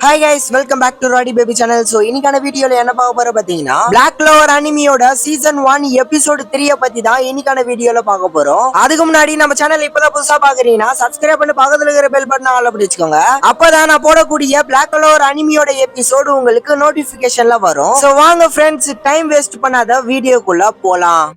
Hi guys, welcome back to Roddy Baby channel. So இன்னைக்கான வீடியோல என்ன பார்க்க போறோம் பாத்தீங்கன்னா Black Clover அனிமியோட சீசன் 1 எபிசோட் 3 பத்தி தான் இன்னைக்கான வீடியோல பார்க்க போறோம். அதுக்கு முன்னாடி நம்ம சேனல் இப்பதான் புதுசா பாக்குறீங்கன்னா சப்ஸ்கிரைப் பண்ணி பக்கத்துல இருக்கிற பெல் பட்டனை ஆல் பண்ணி வச்சுக்கோங்க. அப்பதான் நான் போடக்கூடிய Black Clover அனிமியோட எபிசோட் உங்களுக்கு நோட்டிபிகேஷன்ல வரும். சோ வாங்க ஃப்ரெண்ட்ஸ், டைம் வேஸ்ட் பண்ணாத வீடியோக்குள்ள போலாம்.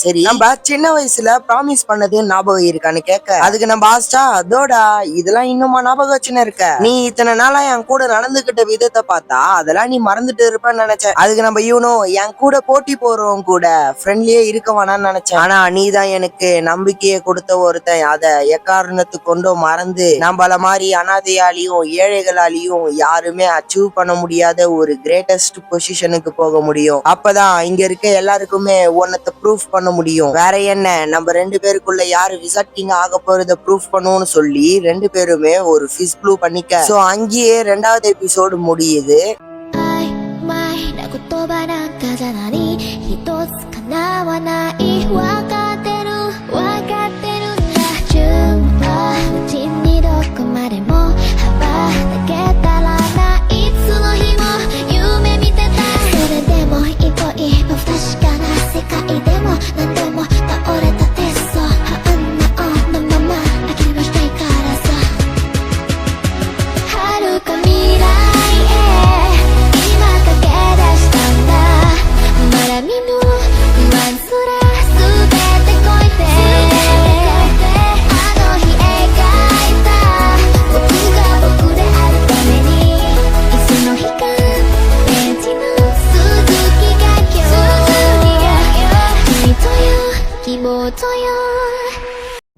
சரி, நம்ம சின்ன வயசுல ப்ராமிஸ் பண்ணது ஞாபகம் இருக்கான்னு கேட்க அதுக்கு நம்ம ஆஸ்டா அதோடா இதெல்லாம் இன்னுமா ஞாபகம் வச்சுன்னு இருக்க, நீ இத்தனை நாளா என் கூட நடந்துகிட்ட விதத்தை பார்த்தா அதெல்லாம் நீ மறந்துட்டு இருப்பேன்னு நினைச்சேன். அதுக்கு நம்ம இவனும் என் கூட போட்டி போறவங்க கூட ஃப்ரெண்ட்லியே இருக்க வேணான்னு நினைச்சேன். ஆனா நீ தான் எனக்கு நம்பிக்கையை கொடுத்த ஒருத்தன், அதை எக்காரணத்துக்கு கொண்டும் மறந்து நம்மள மாதிரி அனாதையாலையும் ஏழைகளாலையும் யாருமே அச்சீவ் பண்ண முடியாத ஒரு கிரேட்டஸ்ட் பொசிஷனுக்கு போக முடியும். அப்பதான் இங்க இருக்க எல்லாருக்குமே ஒன்னத்தை ப்ரூஃப் பண்ண முடியும். வேற என்ன, நம்ம ரெண்டு பேருக்குள்ள யாரு விசாட் கிங் ஆக போறத ப்ரூஃப் பண்ணுவோம்னு சொல்லி ரெண்டு பேருமே ஒரு ஃபிஷ் ப்ளூ பண்ணிக்க. சோ அங்கேயே ரெண்டாவது எபிசோடு முடியுது.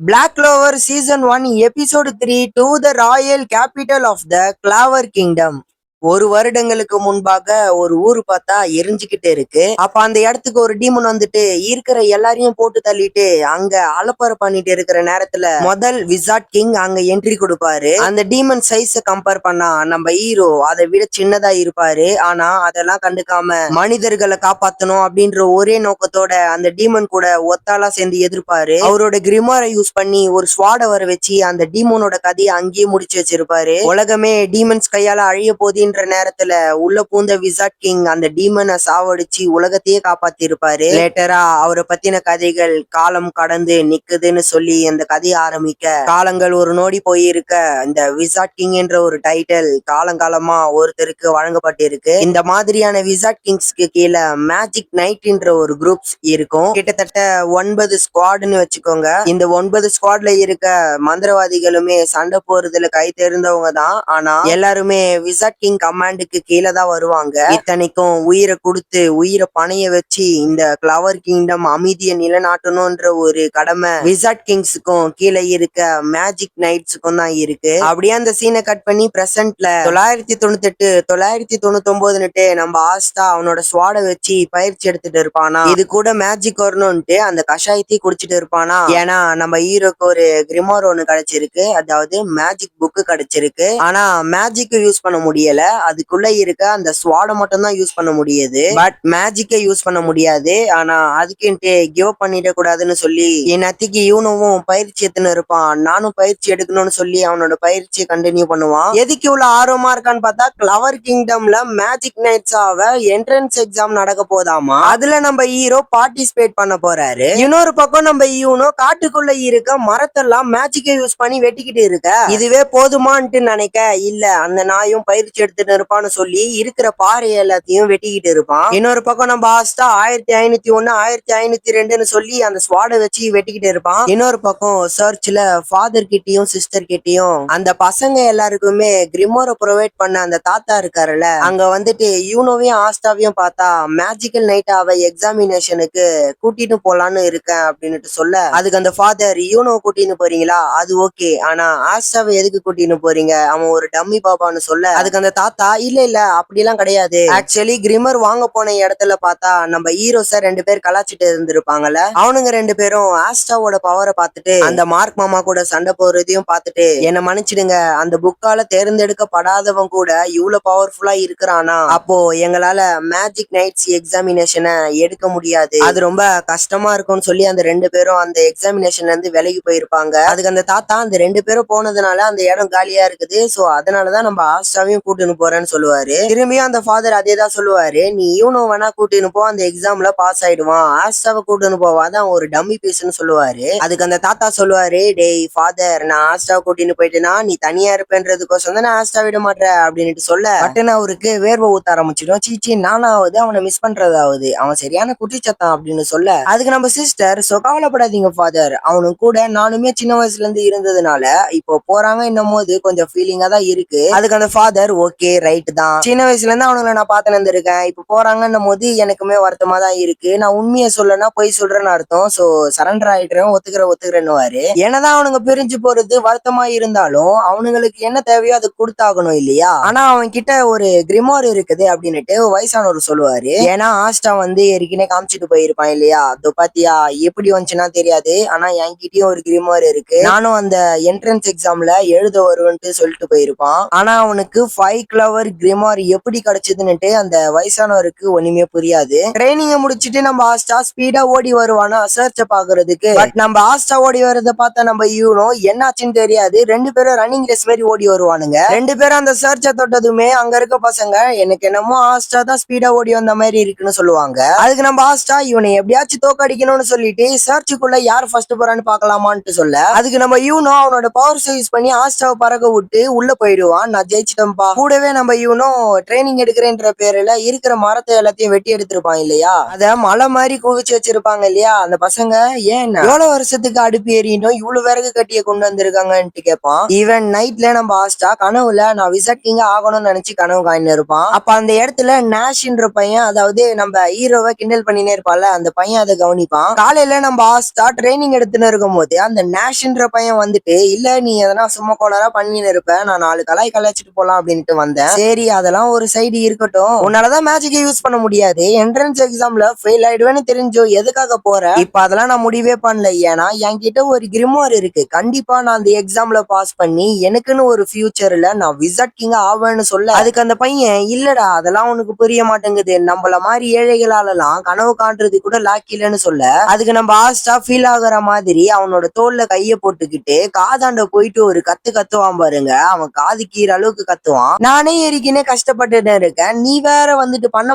Black Clover Season 1 Episode 3 to the Royal Capital of the Clover Kingdom. ஒரு வருடங்களுக்கு முன்பாக ஒரு ஊரு பார்த்தா எரிஞ்சுக்கிட்டே இருக்கு. அப்ப அந்த இடத்துக்கு ஒரு டீமன் வந்துட்டு இருக்கிற எல்லாரையும் போட்டு தள்ளிட்டு அங்க அலப்பறை பண்ணிட்டு இருக்கிற நேரத்துல முதல் விசாட் கிங் அங்க என்ட்ரி கொடுப்பாரு. அந்த டீமன் சைஸ கம்பேர் பண்ணா நம்ம ஹீரோ அதை விட சின்னதா இருப்பாரு. ஆனா அதெல்லாம் கண்டுக்காம மனிதர்களை காப்பாத்தணும் அப்படின்ற ஒரே நோக்கத்தோட அந்த டீமன் கூட ஒத்தாலா சேர்ந்து எதிர்ப்பாரு. அவரோட கிரிமாரை யூஸ் பண்ணி ஒரு ஸ்வாட வர வச்சு அந்த டீமனோட கதையை அங்கேயே முடிச்சு வச்சிருப்பாரு. உலகமே டீமன்ஸ் கையால அழிய போதின் நேரத்துல உள்ள பூந்த விசாட் கிங் அந்த டீமனை சாவடிச்சு உலகத்தையே காப்பாத்தி இருப்பாரு. லேட்டரா அவரை பத்தின கதைகள் காலம் கடந்து நிக்குதுன்னு சொல்லி அந்த கதையை ஆரம்பிக்க காலங்கள் ஒரு நோடி போயிருக்க இந்த விசாட் கிங் என்ற ஒரு டைட்டில் காலங்காலமா ஒருத்தருக்கு வழங்கப்பட்டிருக்கு. இந்த மாதிரியான விசாட் கிங்ஸ்க்கு கீழே மேஜிக் நைட் என்ற ஒரு குரூப்ஸ் இருக்கும். கிட்டத்தட்ட 9 ஸ்குவாட்னு வச்சுக்கோங்க. இந்த 9 ஸ்குவாட்ல இருக்க மந்திரவாதிகளுமே சண்டை போறதுல கை தெரிந்தவங்க தான். ஆனா எல்லாருமே விசாட் கிங் கமாண்டுக்கு கீழே தான் வருவாங்க. இத்தனைக்கும் உயிரை கொடுத்து உயிரை பணைய வச்சு இந்த கிளவர் கிங்டம் அமைதியை நிலைநாட்டணும்ன்ற ஒரு கடமை விசாட் கிங்ஸுக்கும் கீழே இருக்க மேஜிக் நைட்ஸுக்கும் தான் இருக்கு. அப்படியே அந்த சீனை கட் பண்ணி பிரசன்ட்ல 998 999 நம்ம ஆஸ்தா அவனோட ஸ்வாட வச்சு பயிற்சி எடுத்துட்டு இருப்பானா. இது கூட மேஜிக் வரணும்ட்டு அந்த கஷாயத்தை குடிச்சிட்டு இருப்பானா. ஏன்னா நம்ம ஹீரோக்கு ஒரு கிரிமார் ஒண்ணு கிடைச்சிருக்கு, அதாவது மேஜிக் புக்கு கிடைச்சிருக்கு. ஆனா மேஜிக் யூஸ் பண்ண முடியல. அதுக்குள்ள இருக்க அந்த ஸ்வாட மட்டும் தான் யூஸ் பண்ண முடியுது, பட் மேஜிக்கை யூஸ் பண்ண முடியாது. ஆனா அதுக்குன்ட்டு கிவ் அப் பண்ணிட கூடாதுன்னு சொல்லி என் அத்திக்கு இவனும் பயிற்சி எடுத்துன்னு இருப்பான். நானும் பயிற்சி எடுக்கணும்னு சொல்லி அவனோட பயிற்சியை கண்டினியூ பண்ணுவான். எதுக்கு இவ்வளவு ஆர்வமா இருக்கான்னு பார்த்தா கிளவர் கிங்டம்ல மேஜிக் நைட்ஸ் ஆவ என்ட்ரன்ஸ் எக்ஸாம் நடக்க போதாமா. அதுல நம்ம ஹீரோ பார்ட்டிசிபேட் பண்ண போறாரு. இன்னொரு பக்கம் நம்ம இவனோ காட்டுக்குள்ள இருக்க மரத்தெல்லாம் மேஜிக்கை யூஸ் பண்ணி வெட்டிக்கிட்டு இருக்க. இதுவே போதுமான்ட்டு நினைக்க இல்ல, அந்த நாயும் பயிற்சி எடுத்துட்டு இருப்பான்னு சொல்லி இருக்கிற பாறை எல்லாத்தையும் வெட்டிக்கிட்டு இருப்பான். இன்னொரு பக்கம் நம்ம ஆஸ்டா 1501 1502 சொல்லி அந்த ஸ்வாட வச்சு வெட்டிக்கிட்டு இருப்பான். இன்னொரு பக்கம் சர்ச்ல ஃபாதர் கிட்டயும் சிஸ்டர் கிட்டயும் அந்த பசங்க எல்லாருக்குமே கிரிமோரை ப்ரொவைட் பண்ண அந்த தாத்தா இருக்காருல்ல, அங்க வந்துட்டு யூனோவையும் ஆஸ்டாவையும் பார்த்தா மேஜிக்கல் நைட்டாவை எக்ஸாமினேஷனுக்கு கூட்டிட்டு போலான்னு இருக்கேன் அப்படின்னு சொல்ல, அதுக்கு அந்த ஃபாதர் யூனோ கூட்டின்னு போறீங்களா, அது ஓகே, ஆனா ஆஸ்டாவை எதுக்கு கூட்டின்னு போறீங்க, அவன் ஒரு டம்மி பாப்பான்னு சொல்ல, அதுக்கு அந்த தாத்தா இல்ல அப்படிலாம் கிடையாது, ஆக்சுவலி கிரிமர் வாங்க போன இடத்துல பார்த்தா நம்ம ஹீரோஸ 2 பேர் கலாச்சிட்டு இருந்திருப்பாங்கல்ல, அவனுங்க 2 பேரும் ஆஸ்ட்ராவோட பவரை பார்த்துட்டு அந்த மார்க் மாமா கூட சண்டை போடுறதையும் பார்த்துட்டு என்ன மன்னிச்சிடுங்க, அந்த புக்கால தேர்ந்தெடுக்கப்படாதவன் கூட இவ்வளவு பவர்ஃபுல்லா இருக்கிறானா, அப்போ எங்களால மேஜிக் நைட்ஸ் எக்ஸாமினேஷனை எடுக்க முடியாது, அது ரொம்ப கஷ்டமா இருக்கும்னு சொல்லி அந்த 2 பேரும் அந்த எக்ஸாமினேஷன்ல இருந்து விலகி போயிருப்பாங்க. அதுக்கு அந்த தாத்தா அந்த 2 பேரும் போனதுனால அந்த இடம் காலியா இருக்குது, சோ அதனாலதான் நம்ம ஆஸ்ட்ராவையும் கூட்டின்னு போறேன்னு சொல்லுவாரு. திரும்பியும் அந்த ஃபாதர் அதே தான் சொல்லுவாரு, நீ இவனும் வேணா கூட்டின்னு போ, அந்த எக்ஸாம்ல பாஸ் ஆயிடுவான், ஆஸ்ட்ராவை கூட்டின்னு போவாதான் ஒரு டம்மி பீஸ்ன்னு சொல்லுவாரு. அதுக்கு அந்த தாத்தா சொல்லுவாரு, டேய் ஃபாதர், நான் ஆஸ்ட்ராவை கூட்டின்னு போயிட்டேன்னா நீ தனியா இருப்பேன்றதுக்கோசம் தான் நான் ஆஸ்ட்ரா விட மாட்டேன் அப்படின்னு சொல்ல பட்டுன்னு அவருக்கு வேர்வை ஊத்த ஆரம்பிச்சிடும். சீச்சி, நானாவது அவனை மிஸ் பண்றதாவது, அவன் சரியான குட்டிச்சத்தான் அப்படின்னு சொல்ல அதுக்கு நம்ம சிஸ்டர், சோ கவலைப்படாதீங்க ஃபாதர், அவனுக்கு கூட நானுமே சின்ன வயசுல இருந்து இருந்ததுனால இப்போ போறாங்க என்னும் போது கொஞ்சம் ஃபீலிங்கா தான் இருக்கு. அதுக்கு அந்த ஃபாதர், ஓகே ரைட் தான், சின்ன வயசுல இருந்து அவனுங்களை நான் பார்த்து இருந்திருக்கேன், இப்ப போறாங்கன்னும் போது எனக்குமே வருத்தமா தான் இருக்கு, நான் உண்மையை சொல்லனா பொய் சொல்றேன்னு அர்த்தம், சோ சரண்டர் ஆயிடுறேன், ஒத்துக்கிறேன்னுவாரு. என்னதான் அவனுங்க பிரிஞ்சு போறது வருத்தமா இருந்தாலும் அவனுங்களுக்கு என்ன தேவையோ அது கொடுத்தாகணும் இல்லையா. ஆனா அவன் கிட்ட ஒரு கிரிமோர் இருக்குது அப்படின்னுட்டு வயசானவர் சொல்லுவாரு. ஏன்னா ஆஸ்டா வந்து ஏற்கனவே காமிச்சிட்டு போயிருப்பான் இல்லையா, அதோ பாத்தியா எப்படி வந்துச்சுன்னா தெரியாது, ஆனா என்கிட்டயும் ஒரு கிரிமோர் இருக்கு, நானும் அந்த என்ட்ரன்ஸ் எக்ஸாம்ல எழுத வருவேன்ட்டு சொல்லிட்டு போயிருப்பான். ஆனா அவனுக்கு 5 கிளவர் கிரிமோர் எப்படி கிடைச்சதுன்னுட்டு அந்த வயசானவருக்கு ஒண்ணுமே புரியாது. ட்ரைனிங்க முடிச்சிட்டு நம்ம ஆஸ்டா ஸ்பீடா ஓடி வருவானா சர்ச்ச பாக்குறதுக்கு, பட் நம்ம ஆஸ்டா ஓடி வரத பார்த்தா நம்ம இவனும் என்னாச்சுன்னு தெரியாது, 2 பேரும் ரன்னிங் ரேஸ் மாதிரி ஓடி வருவானுங்க. 2 பேரும் அந்த சர்ச்ச தொட்டதுமே அங்க இருக்க பசங்க எனக்கு என்னமோ ஆஸ்டா தான் ஸ்பீடா ஓடி வந்த மாதிரி இருக்குன்னு சொல்லுவாங்க. அதுக்கு நம்ம ஆஸ்டா இவனை எப்படியாச்சும் தோக்கடிக்கணும்னு சொல்லிட்டு சர்ச்சுக்குள்ள யார் ஃபர்ஸ்ட் போறான்னு பாக்கலாமான்னு சொல்ல அதுக்கு நம்ம இவனும் அவனோட பவர் யூஸ் பண்ணி ஆஸ்டாவை பறக்க விட்டு உள்ள போயிடுவான். நான் ஜெயிச்சிட்டேன்பா. கூடவே நம்ம இவனும் ட்ரைனிங் எடுக்கிறேன்ற பேர்ல இருக்கிற மரத்தை எல்லாத்தையும் வெட்டி எடுத்திருப்பான் இல்லையா, அத மலை மாதிரி குவிச்சு வச்சிருப்பாங்க இல்லையா அந்த பசங்க, ஏன் எவ்வளவு வருஷத்துக்கு அடுப்பு ஏறிட்டோம் இவ்வளவு விறகு கட்டிய கொண்டு வந்திருக்காங்கன்னு கேட்பான். ஈவன் நைட்ல நம்ம ஆஸ்டா கனவுல நான் விசிட் கிங் ஆகணும்னு நினைச்சு கனவு காய்னு இருப்பான். அப்ப அந்த இடத்துல நாஷ்ன்ற பையன், அதாவது நம்ம ஹீரோவை கிண்டல் பண்ணினே இருப்பான்ல அந்த பையன் அதை கவனிப்பான். காலையில நம்ம ஆஸ்டா ட்ரைனிங் எடுத்துன்னு இருக்கும் போது அந்த நாஷ்ன்ற பையன் வந்துட்டு, இல்ல நீ எதனா சும்மா கோளாரா பண்ணின்னு இருப்ப, நான் 4 கலாய்ச்சிட்டு போலாம் அப்படின்ட்டு வந்தேன். சரி அதெல்லாம் ஒரு சைடு இருக்கட்டும், உன்னாலதான் மேஜிக்கை யூஸ் பண்ண முடியாது, என்ட்ரன்ஸ் எக்ஸாம்ல ஃபெயில் ஆயிடுவேன்னு தெரிஞ்சோ எதுக்காக போற, இப்ப அதெல்லாம் நான் முடிவே பண்ணல, ஏன்னா என்கிட்ட ஒரு கிரிமோர் இருக்கு, கண்டிப்பா நான் அந்த எக்ஸாம்ல பாஸ் பண்ணி எனக்குன்னு ஒரு ஃபியூச்சர்ல நான் விசிட் கிங் ஆவேன்னு சொல்ல அதுக்கு அந்த பையன், இல்லடா அதெல்லாம் உனக்கு புரிய மாட்டேங்குது, நம்மள மாதிரி ஏழைகளாலலாம் கனவு காண்றது கூட லாக்கிலன்னு சொல்ல அதுக்கு நம்ம ஆஸ்டா ஃபீல் ஆகுற மாதிரி அவனோட தோல்ல கைய போட்டுக்கிட்டு காதாண்ட போயிட்டு ஒரு கத்துவான் பாருங்க, அவன் காது கீற அளவுக்கு கத்துவான். நானே ஏறிக்கினே கஷ்டப்பட்டு இருக்கேன், நீ வேற வந்துட்டு பண்ண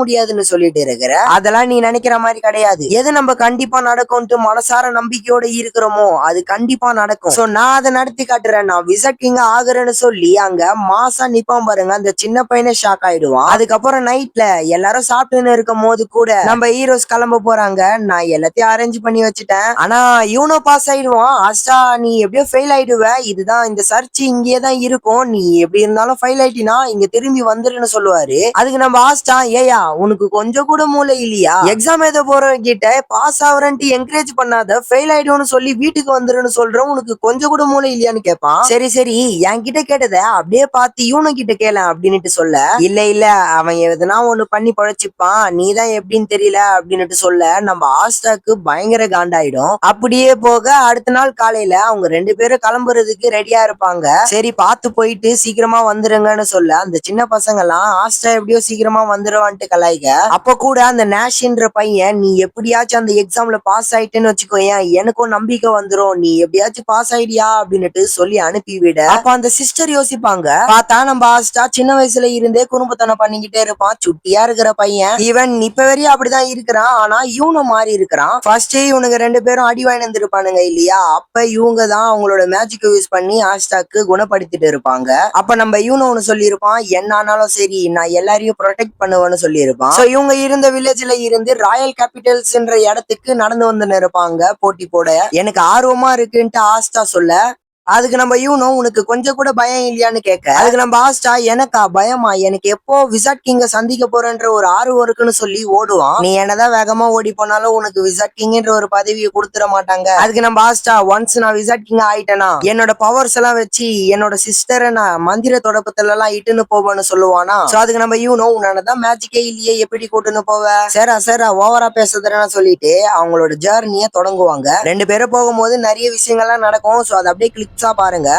முடியாதுன்னு சொல்லிட்டு இருக்கிற, அதெல்லாம் நீ நினைக்கிற மாதிரி கிடையாது, எது நம்ம கண்டிப்பா நடக்கும்ட்டு மனசார நம்பிக்கையோட இருக்கிறோமோ அது கண்டிப்பா நடக்கும், சோ நான் அதை நடத்தி காட்டுறேன், நான் விசிட் கிங் ஆகுறேன்னு சொல்லி அங்க மாசா நிப்பான் பாருங்க. அந்த சின்ன பையனே ஷாக் ஆயிடுவான். அதுக்கப்புறம் நைட்ல எல்லாரும் சாப்பிட்டுன்னு இருக்கும் போது கூட நம்ம ஹீரோஸ் கிளம்ப போறாங்க, நான் எல்லாத்தையும் அரேஞ்ச் பண்ணி வச்சுட்டேன், ஆனா இவனோ பாஸ் ஆயிடுவான், ஆஸ்டா நீ எப்படியோ ஃபெயில் ஆயிடுவ, இதுதான் இந்த சர்ச் இங்கே தான் இருக்கும், நீ எப்படி இருந்தாலும் ஃபெயில் ஆயிட்டினா இங்க திரும்பி வந்துருன்னு சொல்லுவாரு. அதுக்கு நம்ம ஆஸ்டா, ஏயா உனக்கு கொஞ்சம் கூட மூளை இல்லையா, எக்ஸாம் எழுத போறவங்க கிட்ட பாஸ் ஆகுறேன்ட்டு என்கரேஜ் பண்ணாத, ஃபெயில் ஆயிடும்னு சொல்லி வீட்டுக்கு வந்துருன்னு சொல்றேன், உனக்கு கொஞ்சம் கூட மூளை இல்லையான்னு கேட்பான். சரி சரி என்கிட்ட கேட்டத அப்படியே பார்த்து இவனு கிட்ட கேள அப்படின்னுட்டு சொல்ல, இல்ல அவன் எதுனா ஒண்ணு பண்ணி பழச்சிப்பான், நீதான் எப்படின்னு தெரியல அப்படின்னுட்டு சொல்ல நம்ம ஆஸ்டாக்கு பயங்கர காண்டாயிடும். அப்படியே போக அடுத்த நாள் காலையில அவங்க 2 பேரும் கிளம்புறதுக்கு ரெடியா இருப்பாங்க. சரி பார்த்து போயிட்டு சீக்கிரமா வந்துருங்கன்னு சொல்ல அந்த சின்ன பசங்க எல்லாம் ஆஸ்டா எப்படியோ சீக்கிரமா வந்துருவான்ட்டு கலாய்க. அப்ப கூட அந்த நாஷ்ன்ற பையன், நீ எப்படியாச்சும் அந்த எக்ஸாம்ல பாஸ் ஆயிட்டேன்னு வச்சுக்கோயேன், எனக்கும் நம்பிக்கை வந்துரும், நீ எப்படியாச்சும் பாஸ் ஆயிடியா அப்படின்னுட்டு சொல்லி அனுப்பிவிட அப்ப அந்த சிஸ்டர் யோசிப்பாங்க, பார்த்தா நம்ம ஆஸ்டா சின்ன வயசுல இருந்தே குறும்புத்தனம் பண்ணிக்கிட்டே இருப்பான், சுட்டியா இருக்கிற பையன், ஈவன் இப்ப வரையும் அப்படிதான் இருக்கிறான், ஆனா இவனும் மாறி இருக்கிறான். ஃபர்ஸ்ட் இவனுங்க 2 பேரும் அடி வாங்கிருப்பானுங்க இல்லையா, அப்ப இவங்க தான் அவங்களோட மேஜிக் யூஸ் பண்ணி ஆஸ்டாக்கு குணப்படுத்திட்டு இருப்பாங்க. அப்ப நம்ம இவனு ஒண்ணு சொல்லியிருப்பான், என்ன ஆனாலும் சரி நான் எல்லாரையும் ப்ரொடெக்ட் பண்ணுவேன்னு சொல்லியிருப்பான். சோ இவங்க இருந்த வில்லேஜ்ல இருந்து ராயல் கேபிட்டல்ஸ்ன்ற இடத்துக்கு நடந்து வந்து இருப்பாங்க போட்டி போட. எனக்கு ஆர்வமா இருக்குன்ட்டு ஆஸ்டா சொல்ல அதுக்கு நம்ம யூனோ உனக்கு கொஞ்சம் கூட பயம் இல்லையான்னு கேட்க, அதுக்கு நம்ம ஆஸ்டா எனக்கா பயமா, எனக்கு எப்போ விசாட் கிங்க சந்திக்க போறேன்ற ஒரு ஆர்வம் இருக்குன்னு சொல்லி ஓடுவான். நீ என்னதான் வேகமா ஓடி போனாலும் உனக்கு விசாட் கிங்ன்ற ஒரு பதவியை கொடுத்துட மாட்டாங்க. அதுக்கு நம்ம ஆஸ்டா ஒன்ஸ் நான் விசாட் கிங் ஆயிட்டேனா என்னோட பவர்ஸ் எல்லாம் வச்சு என்னோட சிஸ்டரை நான் மந்திர தொடப்பத்துல எல்லாம் இட்டுன்னு போவேன்னு சொல்லுவானா. சோ அதுக்கு நம்ம யூனோ உன்னாலதான் மேஜிக்கே இல்லையே எப்படி கூட்டுன்னு போவ, சரா ஓவரா பேசுறதுன்னு சொல்லிட்டு அவங்களோட ஜர்னியை தொடங்குவாங்க. ரெண்டு பேரும் போகும்போது நிறைய விஷயங்கள்லாம் நடக்கும். சோ அதை அப்படியே கிளிப்ஸா பாருங்க.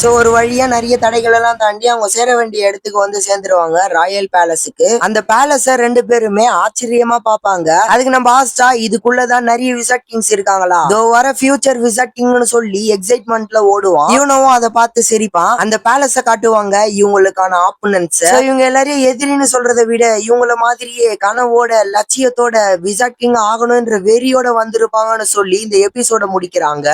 சோ ஒரு வழியா நிறைய தடைகள் எல்லாம் தாண்டி அவங்க சேர வேண்டிய இடத்துக்கு வந்து சேர்ந்துருவாங்க, ராயல் பேலஸுக்கு. அந்த பேலஸ ரெண்டு பேருமே ஆச்சரியமா பாப்பாங்க. அதுக்கு நம்ம ஆஸ்டா இதுக்குள்ளதான் நிறைய விசாட் கிங்ஸ் இருக்காங்களா, இதோ வர ஃபியூச்சர் விசாட் கிங்னு சொல்லி எக்ஸைட்மெண்ட்ல ஓடுவான். இவனவும் அதை பார்த்து சிரிப்பான். அந்த பேலஸ காட்டுவாங்க இவங்களுக்கான ஆப்போனன்ட்ஸ். இவங்க எல்லாரையும் எதிரின்னு சொல்றதை விட இவங்கள மாதிரியே கனவோட லட்சியத்தோட விசாட் கிங் ஆகணும்ன்ற வெறியோட வந்திருப்பாங்கன்னு சொல்லி இந்த எபிசோட முடிக்கிறாங்க.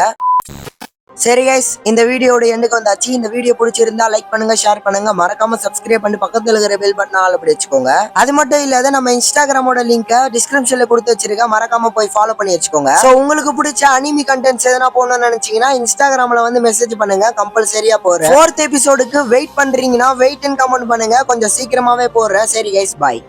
சரி கைஸ், இந்த வீடியோட எண்டுக்கு வந்தாச்சு. இந்த வீடியோ பிடிச்சிருந்தா லைக் பண்ணுங்க, ஷேர் பண்ணுங்க, மறக்காம சப்ஸ்கிரைப் பண்ணி பக்கத்துல இருக்கிற பெல் பட்டன் ஆல் அப்படி வச்சுக்கோங்க. அது மட்டும் இல்லாத நம்ம இன்ஸ்டாகிராமோட லிங்க் டிஸ்கிரிப்ஷன்ல கொடுத்து வச்சிருக்கேன், மறக்காம போய் ஃபாலோ பண்ணி வச்சுக்கோங்க. சோ உங்களுக்கு பிடிச்ச அனிமி கண்டென்ட்ஸ் எதனா போடணும்னு நினைச்சீங்கன்னா இன்ஸ்டாகிராம்ல வந்து மெசேஜ் பண்ணுங்க, கம்பல்சரியா போறேன். 4th எபிசோடுக்கு வெயிட் பண்றீங்கன்னா வெயிட் அண்ட் கமெண்ட் பண்ணுங்க, கொஞ்சம் சீக்கிரமாவே போடுறேன். சரி கைஸ், பாய்.